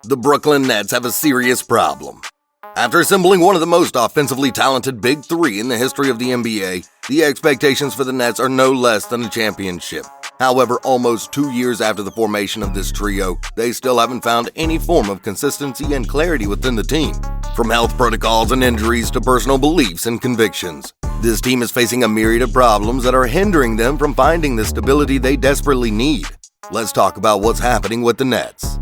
The Brooklyn Nets have a serious problem. After assembling one of the most offensively talented big three in the history of the NBA, the expectations for the Nets are no less than a championship. However, almost 2 years after the formation of this trio, they still haven't found any form of consistency and clarity within the team. From health protocols and injuries to personal beliefs and convictions, this team is facing a myriad of problems that are hindering them from finding the stability they desperately need. Let's talk about what's happening with the Nets.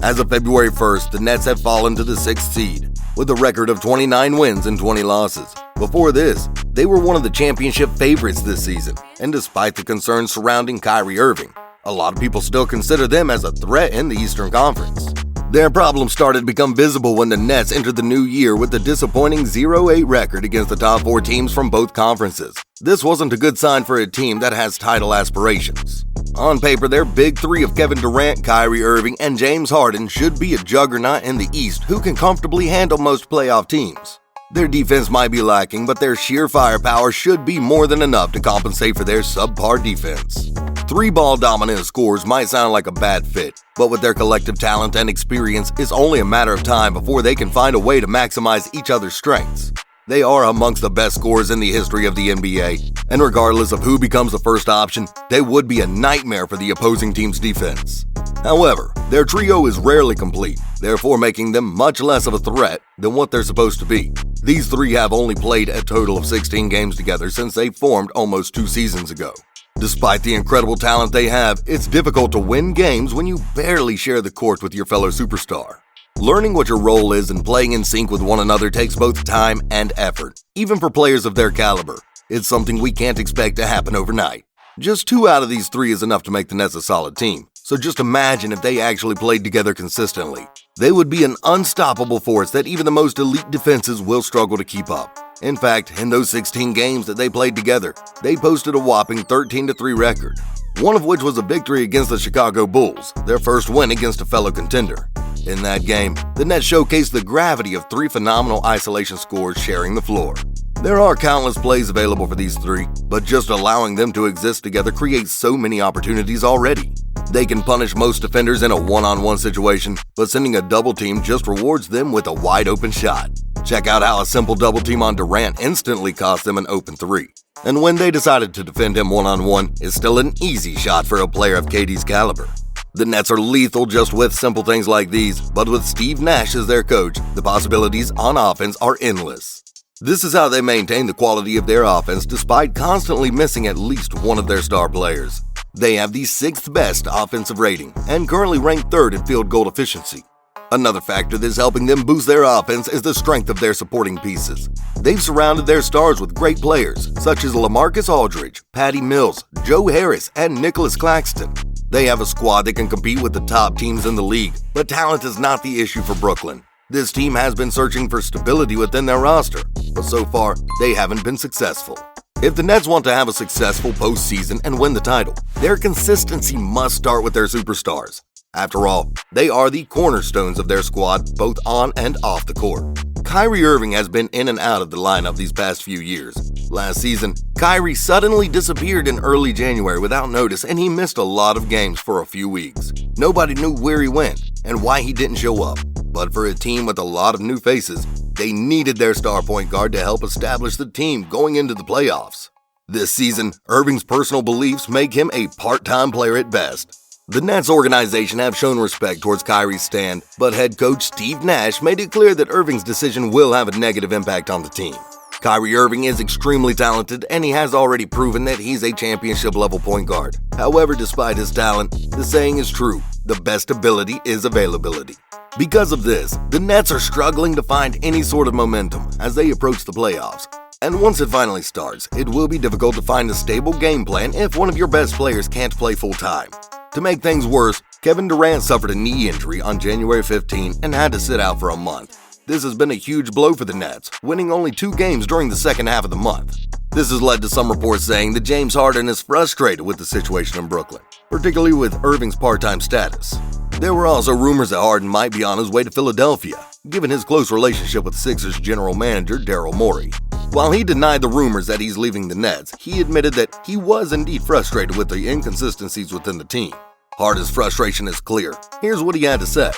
As of February 1st, the Nets have fallen to the 6th seed, with a record of 29 wins and 20 losses. Before this, they were one of the championship favorites this season, and despite the concerns surrounding Kyrie Irving, a lot of people still consider them as a threat in the Eastern Conference. Their problems started to become visible when the Nets entered the new year with a disappointing 0-8 record against the top 4 teams from both conferences. This wasn't a good sign for a team that has title aspirations. On paper, their big three of Kevin Durant, Kyrie Irving, and James Harden should be a juggernaut in the East who can comfortably handle most playoff teams. Their defense might be lacking, but their sheer firepower should be more than enough to compensate for their subpar defense. 3-ball dominant scores might sound like a bad fit, but with their collective talent and experience, it's only a matter of time before they can find a way to maximize each other's strengths. They are amongst the best scorers in the history of the NBA, and regardless of who becomes the first option, they would be a nightmare for the opposing team's defense. However, their trio is rarely complete, therefore making them much less of a threat than what they're supposed to be. These three have only played a total of 16 games together since they formed almost 2 seasons ago. Despite the incredible talent they have, it's difficult to win games when you barely share the court with your fellow superstar. Learning what your role is and playing in sync with one another takes both time and effort, even for players of their caliber. It's something we can't expect to happen overnight. Just 2 out of these 3 is enough to make the Nets a solid team, so just imagine if they actually played together consistently. They would be an unstoppable force that even the most elite defenses will struggle to keep up. In fact, in those 16 games that they played together, they posted a whopping 13-3 record, one of which was a victory against the Chicago Bulls, their first win against a fellow contender. In that game, the Nets showcased the gravity of 3 phenomenal isolation scores sharing the floor. There are countless plays available for these 3, but just allowing them to exist together creates so many opportunities already. They can punish most defenders in a one-on-one situation, but sending a double team just rewards them with a wide-open shot. Check out how a simple double team on Durant instantly cost them an open 3. And when they decided to defend him one-on-one, it's still an easy shot for a player of KD's caliber. The Nets are lethal just with simple things like these, but with Steve Nash as their coach, the possibilities on offense are endless. This is how they maintain the quality of their offense despite constantly missing at least one of their star players. They have the 6th best offensive rating and currently rank 3rd in field goal efficiency. Another factor that's helping them boost their offense is the strength of their supporting pieces. They've surrounded their stars with great players such as LaMarcus Aldridge, Patty Mills, Joe Harris, and Nicholas Claxton. They have a squad that can compete with the top teams in the league, but talent is not the issue for Brooklyn. This team has been searching for stability within their roster, but so far, they haven't been successful. If the Nets want to have a successful postseason and win the title, their consistency must start with their superstars. After all, they are the cornerstones of their squad, both on and off the court. Kyrie Irving has been in and out of the lineup these past few years. Last season, Kyrie suddenly disappeared in early January without notice, and he missed a lot of games for a few weeks. Nobody knew where he went and why he didn't show up. But for a team with a lot of new faces, they needed their star point guard to help establish the team going into the playoffs. This season, Irving's personal beliefs make him a part-time player at best. The Nets organization have shown respect towards Kyrie's stand, but head coach Steve Nash made it clear that Irving's decision will have a negative impact on the team. Kyrie Irving is extremely talented, and he has already proven that he's a championship-level point guard. However, despite his talent, the saying is true: the best ability is availability. Because of this, the Nets are struggling to find any sort of momentum as they approach the playoffs. And once it finally starts, it will be difficult to find a stable game plan if one of your best players can't play full-time. To make things worse, Kevin Durant suffered a knee injury on January 15 and had to sit out for a month. This has been a huge blow for the Nets, winning only 2 games during the second half of the month. This has led to some reports saying that James Harden is frustrated with the situation in Brooklyn, particularly with Irving's part-time status. There were also rumors that Harden might be on his way to Philadelphia, given his close relationship with Sixers general manager Daryl Morey. While he denied the rumors that he's leaving the Nets, he admitted that he was indeed frustrated with the inconsistencies within the team. Harden's frustration is clear. Here's what he had to say.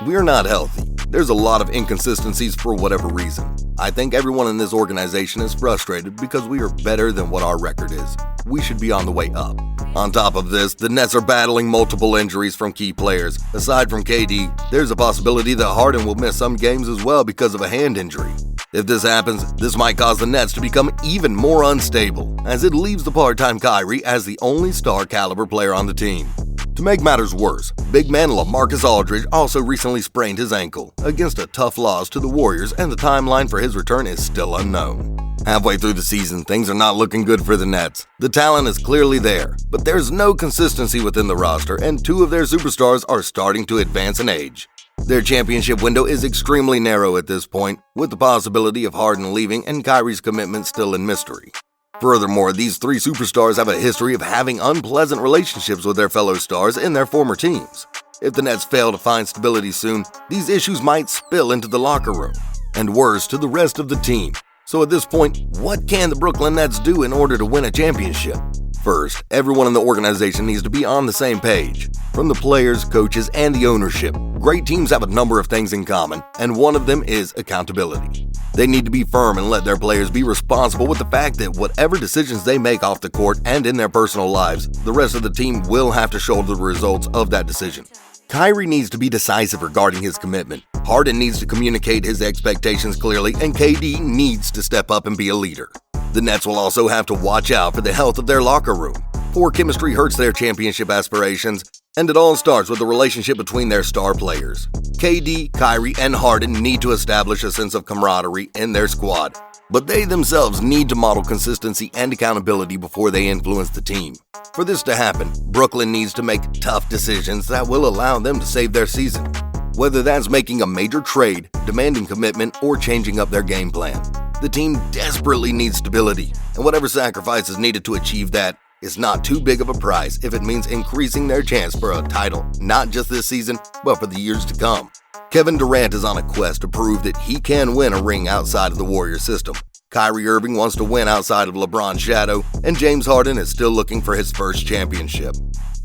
We're not healthy. There's a lot of inconsistencies for whatever reason. I think everyone in this organization is frustrated because we are better than what our record is. We should be on the way up. On top of this, the Nets are battling multiple injuries from key players. Aside from KD, there's a possibility that Harden will miss some games as well because of a hand injury. If this happens, this might cause the Nets to become even more unstable, as it leaves the part-time Kyrie as the only star-caliber player on the team. To make matters worse, big man LaMarcus Aldridge also recently sprained his ankle against a tough loss to the Warriors, and the timeline for his return is still unknown. Halfway through the season, things are not looking good for the Nets. The talent is clearly there, but there's no consistency within the roster, and two of their superstars are starting to advance in age. Their championship window is extremely narrow at this point, with the possibility of Harden leaving and Kyrie's commitment still in mystery. Furthermore, these three superstars have a history of having unpleasant relationships with their fellow stars in their former teams. If the Nets fail to find stability soon, these issues might spill into the locker room, and worse, to the rest of the team. So at this point, what can the Brooklyn Nets do in order to win a championship? First, everyone in the organization needs to be on the same page. From the players, coaches, and the ownership, great teams have a number of things in common, and one of them is accountability. They need to be firm and let their players be responsible with the fact that whatever decisions they make off the court and in their personal lives, the rest of the team will have to shoulder the results of that decision. Kyrie needs to be decisive regarding his commitment. Harden needs to communicate his expectations clearly, and KD needs to step up and be a leader. The Nets will also have to watch out for the health of their locker room. Poor chemistry hurts their championship aspirations, and it all starts with the relationship between their star players. KD, Kyrie, and Harden need to establish a sense of camaraderie in their squad, but they themselves need to model consistency and accountability before they influence the team. For this to happen, Brooklyn needs to make tough decisions that will allow them to save their season, whether that's making a major trade, demanding commitment, or changing up their game plan. The team desperately needs stability, and whatever sacrifice is needed to achieve that is not too big of a price if it means increasing their chance for a title, not just this season, but for the years to come. Kevin Durant is on a quest to prove that he can win a ring outside of the Warriors system. Kyrie Irving wants to win outside of LeBron's shadow, and James Harden is still looking for his first championship.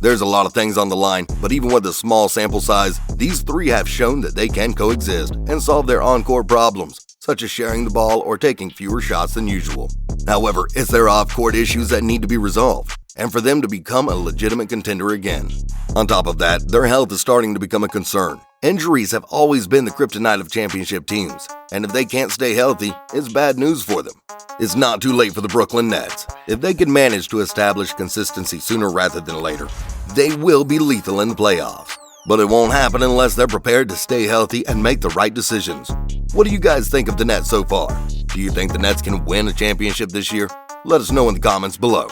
There's a lot of things on the line, but even with a small sample size, these three have shown that they can coexist and solve their on-court problems, such as sharing the ball or taking fewer shots than usual. However, it's their off-court issues that need to be resolved, and for them to become a legitimate contender again. On top of that, their health is starting to become a concern. Injuries have always been the kryptonite of championship teams, and if they can't stay healthy, it's bad news for them. It's not too late for the Brooklyn Nets. If they can manage to establish consistency sooner rather than later, they will be lethal in the playoffs. But it won't happen unless they're prepared to stay healthy and make the right decisions. What do you guys think of the Nets so far? Do you think the Nets can win a championship this year? Let us know in the comments below.